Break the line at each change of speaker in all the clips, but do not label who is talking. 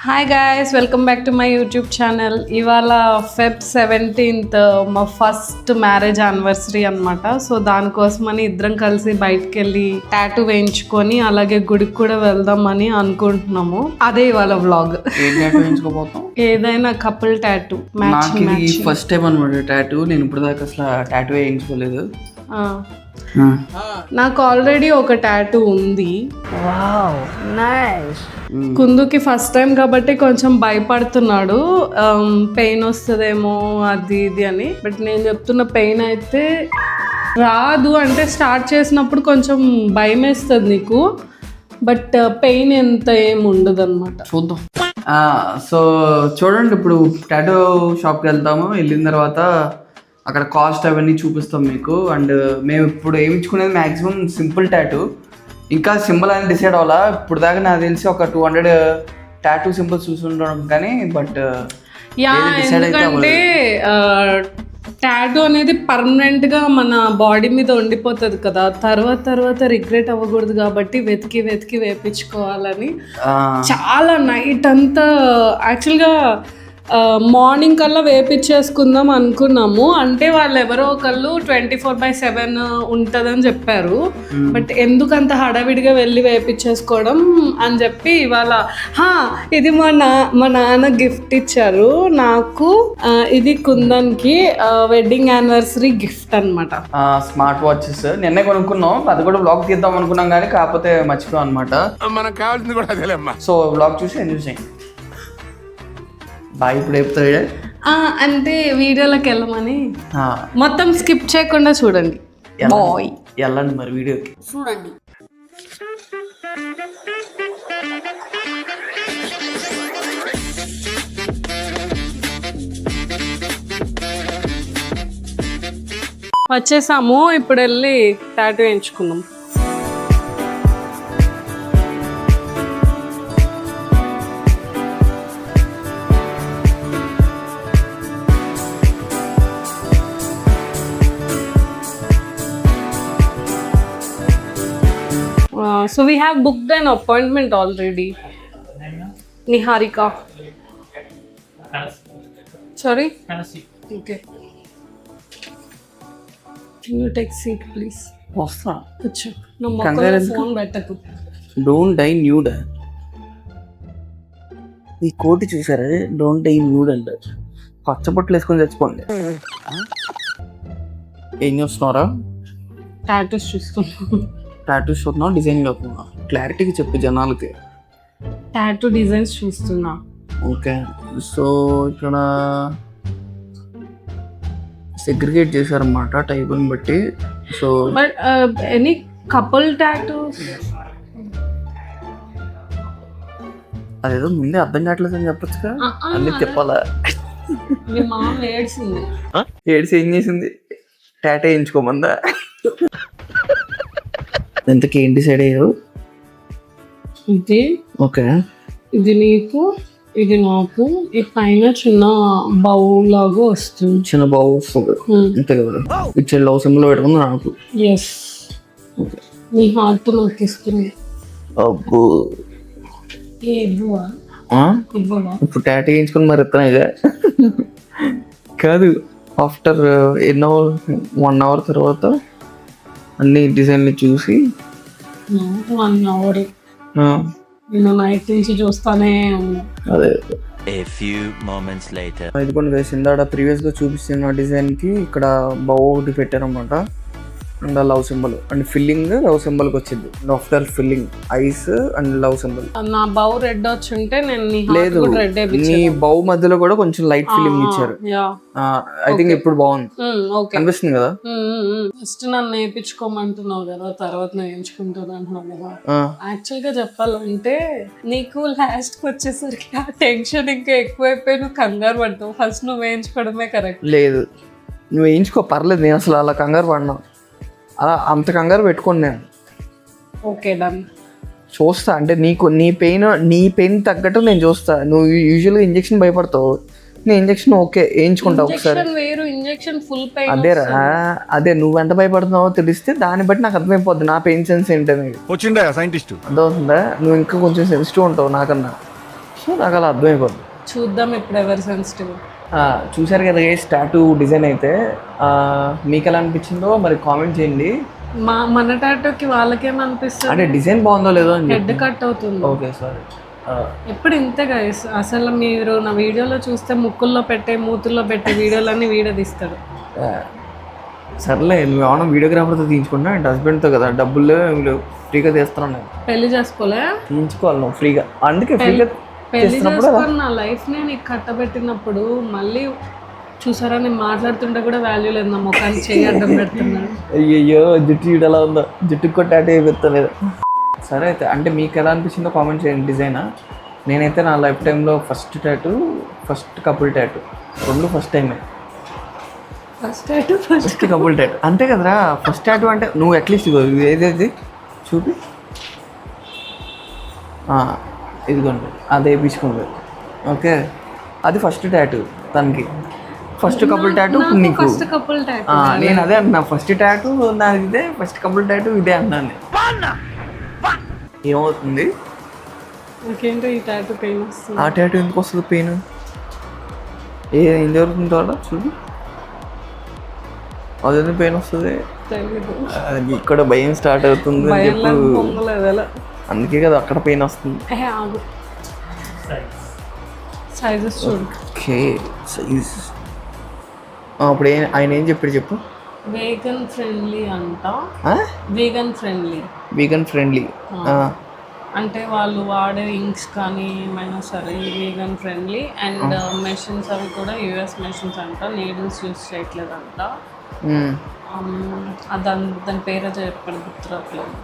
Hi guys, welcome back to my YouTube channel. ఇవాళ Feb 17th మా first marriage anniversary అనమాట. So దానికోసమని ఇద్దరం కలిసి బయటకు వెళ్ళి టాటూ వేయించుకొని అలాగే గుడికి కూడా వెళ్దామని అనుకుంటున్నాము. అదే ఇవాళ వ్లాగ్. ఏదైనా couple tattoo matching.
First time అనమాట టాటూ. నేను ఇప్పుడు దాకా అసలు టాటూ వేయించుకోలేదు.
నాకు ఆల్రెడీ ఒక టాటూ ఉంది. కుందుకి ఫస్ట్ టైం కాబట్టి కొంచెం భయపడుతున్నాడు, పెయిన్ వస్తుందేమో అది ఇది అని. బట్ నేను చెప్తున్న పెయిన్ అయితే రాదు. అంటే స్టార్ట్ చేసినప్పుడు కొంచెం భయం వేస్తుంది నీకు, బట్ పెయిన్ ఎంత ఏమి ఉండదు అనమాట.
చూద్దాం. సో చూడండి, ఇప్పుడు టాటూ షాప్కి వెళ్తాము. వెళ్ళిన తర్వాత అక్కడ కాస్ట్ అవన్నీ చూపిస్తాం మీకు. అండ్ మేము ఇప్పుడు వేయించుకునేది మ్యాక్సిమం సింపుల్ టాటూ. ఇంకా సింపుల్ అని డిసైడ్ అవ్వాలా. ఇప్పుడు దాకా నాకు తెలిసి ఒక 200 టాటూ సింపుల్స్ చూసుకుంటాం కానీ, బట్
ఎందుకంటే టాటూ అనేది పర్మనెంట్గా మన బాడీ మీద ఉండిపోతుంది కదా, తర్వాత రిగ్రెట్ అవ్వకూడదు కాబట్టి వెతికి వేపించుకోవాలని చాలా నైట్ అంతా యాక్చువల్గా మార్నింగ్ కల్లా వేపించేసుకుందాం అనుకున్నాము. అంటే వాళ్ళు ఎవరో ఒకళ్ళు 24/7 ఉంటుందని చెప్పారు. బట్ ఎందుకంత హడావిడిగా వెళ్ళి వేపించేసుకోవడం అని చెప్పి ఇవాళ ఇది మా నాన్న గిఫ్ట్ ఇచ్చారు నాకు. ఇది కుందన్కి వెడ్డింగ్ యానివర్సరీ గిఫ్ట్ అనమాట.
స్మార్ట్ వాచెస్ నిన్నే కొనుక్కున్నాం. అది కూడా బ్లాగ్ తీద్దాం అనుకున్నాం కానీ కాకపోతే మర్చిపోయాం అనమాట. మనకు కావాల్సింది కూడా అదేలేమ్మా. సో బ్లాగ్ చూసి ఎంజాయ్ చేయండి. బాయ్. ఇప్పుడు చెప్తాడు
అంటే వీడియోలోకి వెళ్ళమని మొత్తం స్కిప్ చేయకుండా చూడండి. బాయ్
వెళ్ళండి మరి వీడియోకి
చూడండి. వచ్చేసాము. ఇప్పుడు వెళ్ళి టాటూ వేయించుకున్నాం. So we have booked an appointment already. Niharika. Sorry? Okay. Can you take seat please?
వస్తా.
Acha. No మొక్కలో ఫోన్ పెట్టకు.
Don't die nude. ఈ కోటి చూసారా? డోంట్ డై న్యూడ్ అంట. పచ్చబొట్లు వేసుకొని చచ్చిపోండి. ఏం చూస్తున్నారా?
టాటూస్ చూస్తున్నా.
టాటూస్ చూస్తున్నావు, డిజైన్ చూస్తున్నా? క్లారిటీగా చెప్పి జనాలకి.
టాటూ డిజైన్స్ చూస్తున్నా.
ఓకే. సో ఇక్కడ సెగ్రిగేట్ చేశారన్నమాట టైప్ని బట్టి. So
but any couple tattoos
అదేదో ముందే అర్థం కావట్లేదు అని చెప్పొచ్చుగా. అన్ని చెప్పాలా?
మీ మామ ఏడ్చింది.
ఏడ్చి ఏం చేసింది? టాటూ వేయించుకోమందా? ఎంతకి ఏం డిసైడ్ అయ్యారు?
ఇది
ఓకే.
ఇది నీకు, ఇది నాకు. ఈ పైన చిన్న బౌ లాగా వస్తుంది.
చిన్న బౌ వస్తుంది అంతే కదా. ఇచ్చే లవ్ సింబల్ పెట్టుకుంది నాకు.
ఎస్. నీ హార్ట్ నాకు ఇస్తుంది.
అబ్బో.
ఇవ్వవా?
ఇప్పుడు టాటూ వేయించుకుని మరి ఇస్తున్నాయిగా. కాదు, ఆఫ్టర్ ఎన్నో 1 hour తర్వాత అన్ని డిజైన్లు చూసి
1 hour నేను నైట్ నుంచి చూస్తానే ఉన్నా.
అదే
later.
ఇది కొన్ని వేసిందాడ ప్రీవియస్గా చూపిస్తున్న డిజైన్కి ఇక్కడ బౌ ఒకటి పెట్టారనమాట. And love symbol and filling love సింబల్కి వచ్చింది. After filling eyes and love symbol.
నా బౌ రెడ్ వచ్చి ఉంటే నేను
లేదు, నీ బౌ మధ్యలో కూడా కొంచెం లైట్ ఫిల్లింగ్ ఇచ్చారు. ఐ థింక్ ఇప్పుడు బాగుంది అనిపిస్తుంది కదా.
ఫస్ట్ నన్ను వేయించుకోమంటున్నావు కదా, తర్వాత నేను వేయించుకుంటాను అంటున్నావు కదా. యాక్చువల్ గా చెప్పాలంటే నీకు లాస్ట్ కి వచ్చేసరికి ఆ టెన్షన్ ఇంకా ఎక్కువైపోయి నువ్వు కంగారు పడతావు. ఫస్ట్ నువ్వు వేయించుకోవడమే కరెక్ట్.
లేదు, నువ్వు వేయించుకో పర్లేదు. నేను అసలు అలా కంగారు పడినా, అలా అంత కంగారు పెట్టుకోండి నేను.
Okay done.
చూస్తా అంటే నీ పెయిన్ తగ్గట్టు నేను చూస్తా. నువ్వు యూజువల్గా ఇంజెక్షన్ భయపడతావు, నేను ఇంజెక్షన్ ఓకే వేయించుకుంటా ఒకసారి. అదే నువ్వు ఎంత భయపడుతున్నావో తెలిస్తే దాన్ని బట్టి నాకు అర్థమైపోద్ది నా పెయిన్ సెన్స్ ఏంటనేది.
వచ్చిందా సైంటిస్ట్?
అర్థమవుతుందా? నువ్వు ఇంకా కొంచెం సెన్సిటివ్ ఉంటావు నాకన్నా. సో నాకు అలా అర్థమైపోతుంది.
చూద్దాం ఇప్పుడు ఎవరు సెన్సిటివ్.
చూసారు కదా టాటూ డిజైన్ అయితే మీకు ఎలా అనిపించిందో మరి కామెంట్ చేయండి.
మన టాటూకి వాళ్ళకేమనిపిస్తుంది
అంటే డిజైన్ బాగుందో లేదో అని
హెడ్ కట్ అవుతుంది.
Okay sorry.
ఎప్పుడు ఇంతే గైస్. అసలు మీరు నా వీడియోలో చూస్తే ముక్కుల్లో పెట్టే మూతుల్లో పెట్టే వీడియోలన్నీ వీడియో తీస్తాడు.
సర్లే నువ్వు ఏమన్నా వీడియోగ్రాఫర్తో తీయించుకున్నా అంటే హస్బెండ్తో కదా, డబ్బులు ఫ్రీగా తీస్తున్నాను నేను.
పెళ్లి చేసుకోలే
తీయించుకోవాలి నువ్వు ఫ్రీగా, అందుకే ఫ్రీగా
పెళ్లి చేసుకొని నా లైఫ్నే నీకు కట్టబెట్టినప్పుడు మళ్ళీ చూసారా నేను మాట్లాడుతుంటే కూడా వాల్యూ లేదు, నా ముఖాన్ని చేయి అడ్డం పెడుతున్నాను.
అయ్యయ్యో జుట్టు ఇటు ఎలా ఉందో, జుట్టుకు కూడా టాటూ అయిపోతలేదు. సరే అయితే అంటే మీకు ఎలా అనిపించిందో కామెంట్ చేయండి డిజైనా. నేనైతే నా లైఫ్ టైంలో first tattoo, first couple tattoo రెండు ఫస్ట్ టైమే. ఫస్ట్ కపుల్ టాటూ అంతే కదరా. ఫస్ట్ టాటూ అంటే నువ్వు అట్లీస్ట్ ఏదేది చూపి, ఇదిగోండి అది వేయించుకోండి. ఓకే అది ఫస్ట్ టాటూ తనకి, ఫస్ట్ కపుల్ టాటూ నీకు. నేను అదే అన్నా, ఫస్ట్ టాటూ నాది ఇదే, ఫస్ట్ కపుల్ టాటూ ఇదే అన్నాను. ఏమవుతుంది ఆ టాటూ ఎందుకు వస్తుంది పెయిన్? ఏం జరుగుతుంది తోట చూడు, అదే పెయిన్ వస్తుంది. ఇక్కడ భయం స్టార్ట్ అవుతుంది అని చెప్పు, అందుకే కదా అక్కడ పెయిన్ వస్తుంది. ఓకే సైజ్ అప్పుడు ఆయన ఏం చెప్పాడు చెప్పు.
వేగన్ ఫ్రెండ్లీ అంట. వేగన్ ఫ్రెండ్లీ,
వీగన్ ఫ్రెండ్లీ
అంటే వాళ్ళు వాడే ఇంక్స్ కానీ ఏమైనా సరే వీగన్ ఫ్రెండ్లీ. అండ్ మెషిన్స్ అవి కూడా యూఎస్ మెషిన్స్ అంట, నీడిల్స్ యూస్ చేయట్లేదంట. దాని పేరు చెప్పాడు గుర్తురాట్లేదు.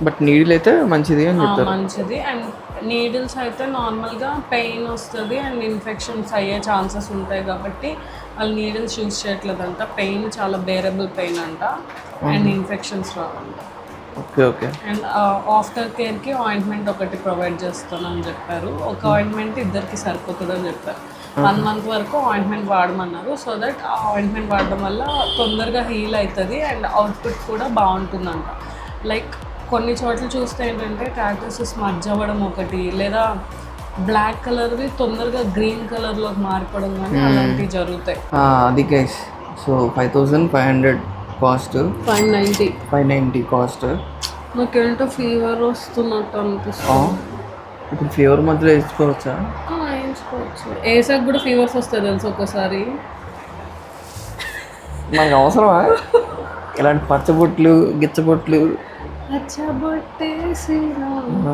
బట్ నీడిల్ అయితే మంచిది అని చెప్తారు.
మంచిది. అండ్ నీడిల్స్ అయితే నార్మల్గా పెయిన్ వస్తుంది అండ్ ఇన్ఫెక్షన్స్ అయ్యే ఛాన్సెస్ ఉంటాయి కాబట్టి వాళ్ళు నీడిల్స్ యూస్ చేయట్లేదంట. పెయిన్ చాలా బేరబుల్ పెయిన్ అంట అండ్ ఇన్ఫెక్షన్స్ రావంట.
Okay okay.
అండ్ ఆఫ్టర్ కేర్కి ఆయింట్మెంట్ ఒకటి ప్రొవైడ్ చేస్తానని చెప్పారు. ఒక ఆయింట్మెంట్ ఇద్దరికి సరిపోతుందని చెప్పారు. 1 month వరకు ఆయింట్మెంట్ వాడమన్నారు. సో దట్ ఆ ఆయింట్మెంట్ వాడడం వల్ల తొందరగా హీల్ అవుతుంది అండ్ అవుట్పుట్ కూడా బాగుంటుందంట. లైక్ కొన్ని చోట్ల చూస్తే ఏంటంటే టాటూస్ స్మడ్జ్ అవ్వడం ఒకటి, లేదా బ్లాక్ కలర్వి తొందరగా గ్రీన్ కలర్లోకి మారిపోవడం కానీ అలాంటివి జరుగుతాయి.
అది గైస్. So 5500 cost, 590 cost.
నాకేంటో ఫీవర్ వస్తున్నట్టు అనిపిస్తుంది.
ఇప్పుడు ఫీవర్ మధ్యలో వేసుకోవచ్చా?
వేసుకోవచ్చు. వేసాక కూడా ఫీవర్స్ వస్తాయి తెలుసు ఒక్కోసారి.
మనకు అవసరమా ఇలాంటి పచ్చబొట్లు గిచ్చబొట్లు?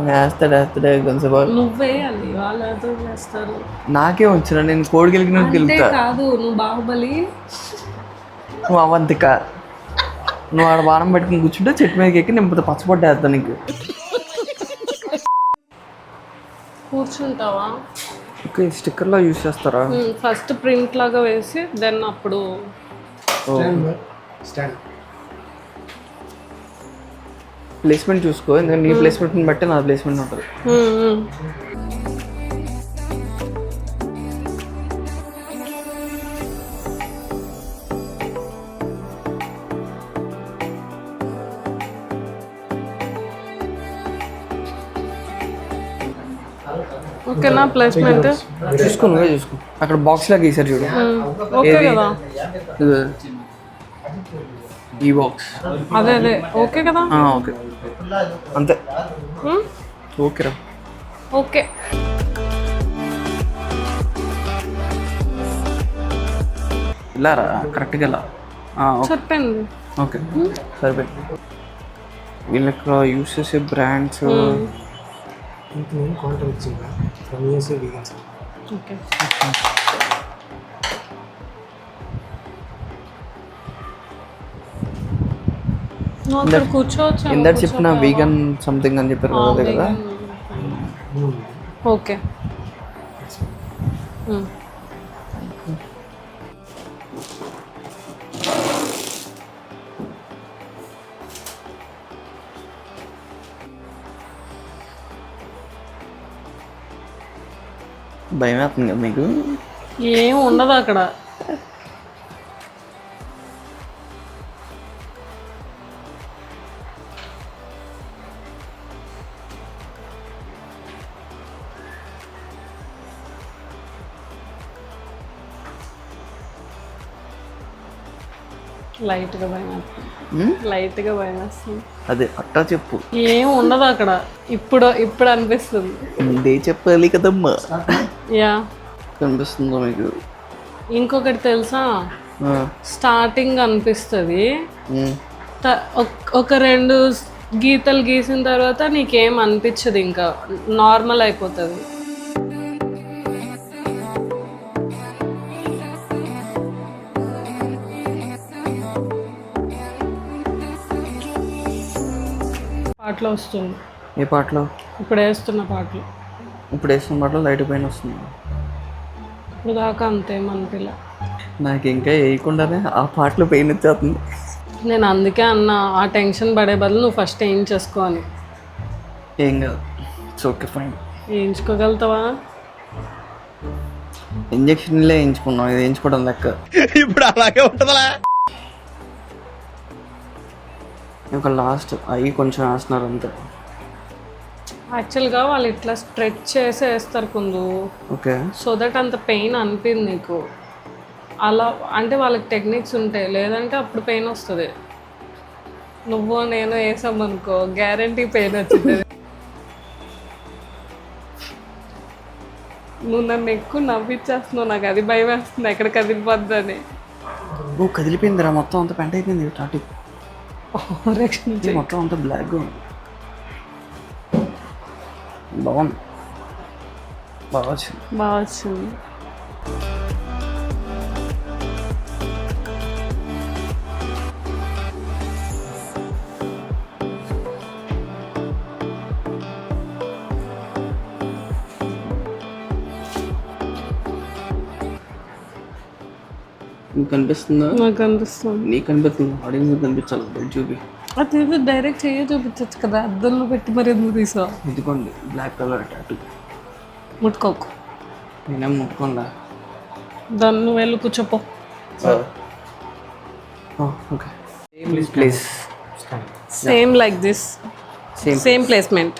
వేస్తాడే కొంచెం.
నువ్వేయాలి, వాళ్ళతో చేస్తారు.
నాకే వచ్చిన నేను కోడి గెలిగినట్టు గెలుగుతా.
కాదు నువ్వు బాహుబలి,
నువ్వు అవంతిక. నువ్వు ఆడ బాణం పెట్టుకుని కూర్చుంటే చెట్టు మీదకి ఎక్కి నేను పచ్చబొట్టు వేస్తాను నీకు.
కూర్చుంటావా?
ఓకే స్టిక్కర్లో యూజ్ చేస్తారా?
ఫస్ట్ ప్రింట్ లాగా వేసి దెన్ అప్పుడు
ప్లేస్మెంట్ చూసుకో, ఎందుకంటే నీ ప్లేస్మెంట్ని బట్టి నా ప్లేస్మెంట్ ఉంటుంది.
ఓకేనా ప్లేస్మెంట్?
చూసుకో నువ్వే చూసుకో. అక్కడ బాక్స్ లాగా వేసారు చూడు.
ఓకే కదా
ఈ బాక్స్?
అదే అదే ఓకే కదా.
ఓకే అంతే. ఓకేరా
ఓకే.
ఇలారా కరెక్ట్గా ఇలా
చెప్పండి.
ఓకే సరిపోయింది. వీళ్ళకి యూస్ చేసే బ్రాండ్స్
ఓకే. కూర్చోవచ్చు.
ఇందాక చెప్పిన వీగన్ సంథింగ్ అని చెప్పారు కదా, కదా.
ఓకే.
భయం అవుతుంది కదా మీకు?
ఏం ఉండదు అక్కడ. లైట్గా భయం వేస్తుంది. లైట్గా భయం వేస్తుంది.
అదే అట్టా చెప్పు.
ఏం ఉండదు అక్కడ. ఇప్పుడు అనిపిస్తుంది.
ముందే చెప్పాలి కదమ్మా.
యా
కనిపిస్తుందో మీకు?
ఇంకొకటి తెలుసా, స్టార్టింగ్ అనిపిస్తుంది, ఒక 2 గీతలు గీసిన తర్వాత నీకేం అనిపించదు, ఇంకా నార్మల్ అయిపోతుంది. పాటలో వస్తుంది.
ఏ పాటలో?
ఇప్పుడు వేస్తున్న పాటలు.
ఇప్పుడు వేస్తున్న పాటలో లైట్ పైన వస్తుంది.
ఇప్పుడు దాకా అంతేం అనిపిల్ల.
నాకు ఇంకా వేయకుండానే ఆ పాటలో పెయిన్ వచ్చేస్తుంది.
నేను అందుకే అన్నా, ఆ టెన్షన్ పడే బదులు నువ్వు ఫస్ట్ ఏం చేసుకో అని.
ఏం కాదు, ఇట్స్ ఓకే ఫైన్.
వేయించుకోగలుగుతావా?
ఇంజక్షన్లే వేయించుకున్నాం, ఇది వేయించుకోవడం లెక్క.
ఇప్పుడు అలాగే ఉంటుందా?
ఒక లాస్ట్ అవి కొంచెం వేస్తున్నారు అంతే.
యాక్చువల్గా వాళ్ళు ఇట్లా స్ట్రెచ్ చేసి వేస్తారు కొందు,
ఓకే,
సో దట్ అంత పెయిన్ అనిపింది నీకు. అలా అంటే వాళ్ళకి టెక్నిక్స్ ఉంటాయి, లేదంటే అప్పుడు పెయిన్ వస్తుంది. నువ్వు నేను వేసామనుకో గ్యారంటీ పెయిన్ వచ్చింది. నువ్వు నన్ను ఎక్కువ నవ్విచ్చేస్తున్నావు, నాకు అది భయం వేస్తుంది ఎక్కడ కదిలిపోద్దని.
ఓ కదిలిపోయిందిరా, మొత్తం అంత పెంట అయిపోయింది. టాటిక్
ఓవరాక్షన్ చెయ్యి.
మొత్తం అంతా బ్లాక్గా ఉంది. బాగుంది, బాగా వచ్చింది.
బాగా వచ్చింది.
నీకు కనిపిస్తుందా?
నాకు అనిపిస్తుంది.
నీకు కనిపిస్తుంది, ఆడియన్స్ కనిపించాలి. బయట చూపి.
అది డైరెక్ట్ చెయ్యి చూపించచ్చు కదా, అద్దంలో పెట్టి మరి ఎందుకు తీసావు?
ఇదిగోండి బ్లాక్ కలర్ టాటూ.
ముట్టుకోకు.
నేనేం ముట్టుకోండా.
దాన్ని నువ్వు వెళ్ళి కూర్చోపో.
Okay please.
Same like this, same placement.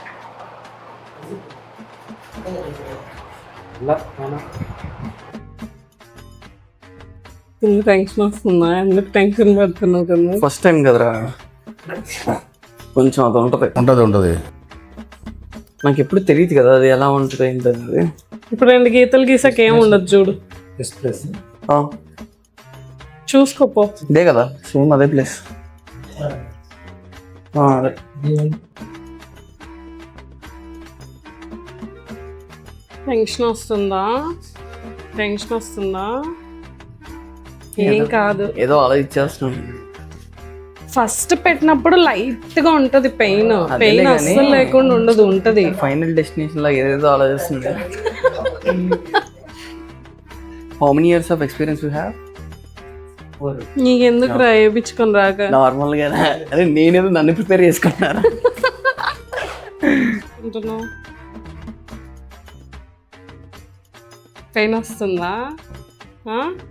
Tension వస్తుందా? ఎందుకు టెన్షన్ పడుతున్నావు కదా?
ఫస్ట్ టైం కదరా, కొంచెం అది ఉంటుంది. నాకు ఎప్పుడు తెలియదు కదా అది ఎలా ఉంటుంది ఏంటది.
ఇప్పుడు 2 గీతలు గీసాక ఏం ఉండదు చూడు. చూసుకోపో.
ఇదే కదా సేమ్ అదే ప్లేస్. అదే
టెన్షన్ వస్తుందా? టెన్షన్ వస్తుందా? ఏం కాదు,
ఏదో ఆలోచించేస్తున్నాను.
ఫస్ట్ పెట్టినప్పుడు లైట్ గా ఉంటది పెయిన్. పెయిన్ అస్సలు లేకుండా ఉండదు, ఉంటది.
ఫైనల్ డెస్టినేషన్ లో ఏదేదో ఆలోచిస్తుంది. How many years of experience you have?
నీకెందుకు రా వేయించుకొని రాక?
నార్మల్ గా. అదే నేనేదో నన్ను ప్రిపేర్ చేసుకున్నారా?
పెయిన్ వస్తుందా?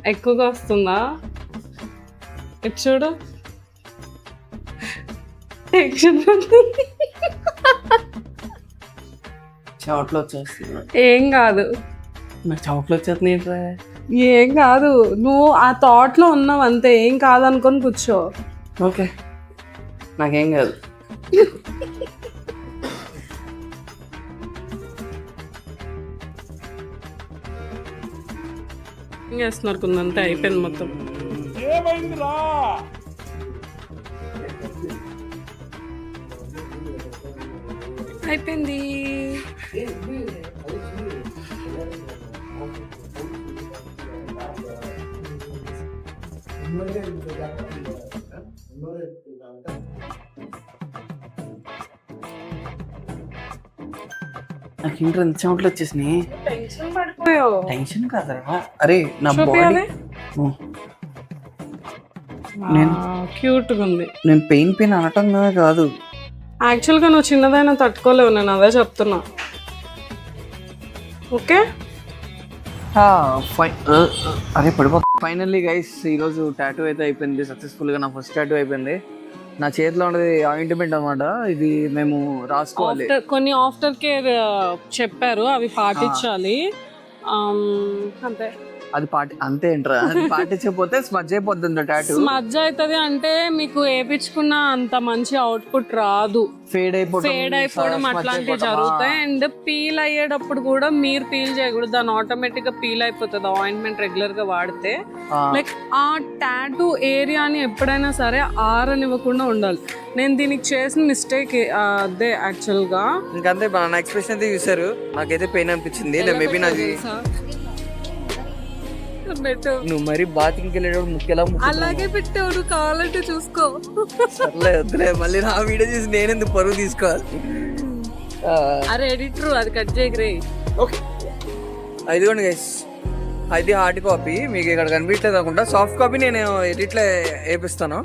ఎక్కువగా వస్తుందా? ఇటు చూడు, టెన్షన్
చెమటలు వచ్చేస్తుంది.
ఏం కాదు,
నాకు చెమటలు వచ్చేస్తున్నాయి ఏంట్రా?
ఏం కాదు, నువ్వు ఆ థాట్ లో ఉన్నావు అంతే. ఏం కాదు అనుకొని కూర్చో.
ఓకే, నాకేం కాదు.
ఏం చేస్తున్నారు కొందంతే, అయిపోయింది మొత్తం. అయిపోయింది.
నాకు ఇంట్లో ఎంత చెమటలు వచ్చేసినాయి.
టెన్షన్ పడిపోయావు.
టెన్షన్ కాదరా, అరే నా
చూపియాలి.
బాడీ
క్యూట్ గా ఉంది.
నేను పెయిన్ అనటం కాదు,
యాక్చువల్గా నువ్వు చిన్నదైనా తట్టుకోలేవు, నేను అదే చెప్తున్నా. ఓకే
అదే పడిపో. ఫైనల్లీ గైస్ ఈరోజు టాటూ అయితే అయిపోయింది సక్సెస్ఫుల్గా. నా ఫస్ట్ టాటూ అయిపోయింది. నా చేతిలో ఉన్నది ఆయింట్మెంట్ అనమాట. ఇది మేము రాసుకోవాలి.
కొన్ని ఆఫ్టర్ కేర్ చెప్పారు, అవి పాటించాలి. అంతే.
అది అంతే ఏంట్రా, అది పాటించకపోతే స్మజ్ అయిపోతుంది టాటూ.
స్మజ్ అవుతుంది అంటే మీకు వేపించుకున్న అంత మంచి అవుట్పుట్ రాదు, ఫేడ్ అయిపోవడం అట్లాంటివి జరుగుతాయి. అండ్ పీల్ అయ్యేటప్పుడు కూడా మీరు పీల్ చేయకూడదు, దాని ఆటోమేటిక్ గా పీల్ అయిపోతుంది ఆయింట్మెంట్ రెగ్యులర్ గా వాడితే. లైక్ ఆ టాటూ ఏరియాని ఎప్పుడైనా సరే ఆరనివ్వకుండా ఉండాలి. నేను దీనికి చేసిన మిస్టేక్ అదే యాక్చువల్ గా.
ఇంకంతే నా ఎక్స్ప్రెషన్ అయితే చూసారు, నాకైతే పెయిన్ అనిపించింది. మేబీ నాది నువ్వు మరి బాత్రూమ్కి వెళ్ళేటప్పుడు ముఖ్యలా
అలాగే పెట్టావు, కావాలంటే చూసుకో.
సర్లే వద్దులే, మళ్ళీ నా వీడియో చూసి నేను ఎందుకు పరువు తీసుకోవాలి.
అరే ఎడిటర్ అది కట్ చేయగరే.
ఓకే ఇదిగోండి గైస్, అది హార్డ్ కాపీ, మీకు ఇక్కడ కనిపించలేదు అనుకుంటా. సాఫ్ట్ కాపీ నేను ఎడిట్లో వేపిస్తాను.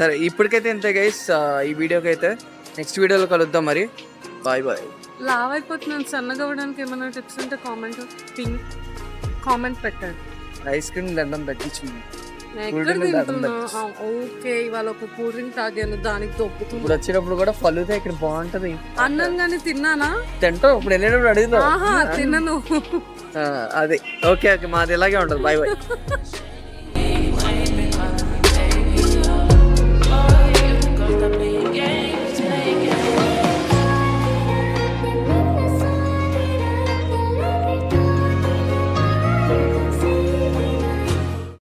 సరే ఇప్పటికైతే ఇంతే గైస్, ఈ వీడియోకి అయితే. నెక్స్ట్ వీడియోలో కలుద్దాం మరి. Bye bye.
లావ్ అయిపోతున్నాను, సన్నగా అవ్వడానికి ఏమైనా టిప్స్ ఉంటే కామెంట్ పెట్టండి.
ఐస్ క్రీమ్ దండం తగ్గించింది.
ఓకే, ఇవాళ ఒక కూల్ డ్రింక్ తాగాను, దానికి దొబ్బుతుంది.
ఇప్పుడు వచ్చినప్పుడు కూడా ఫలుదా ఇక్కడ బాగుంటది.
అన్నం కానీ తిన్నానా?
తింటావు, ఇప్పుడు వెళ్ళేటప్పుడు అడుగుతావు.
తిన్నాను.
అదే ఓకే ఓకే, మాది ఇలాగే ఉంటుంది. Bye bye.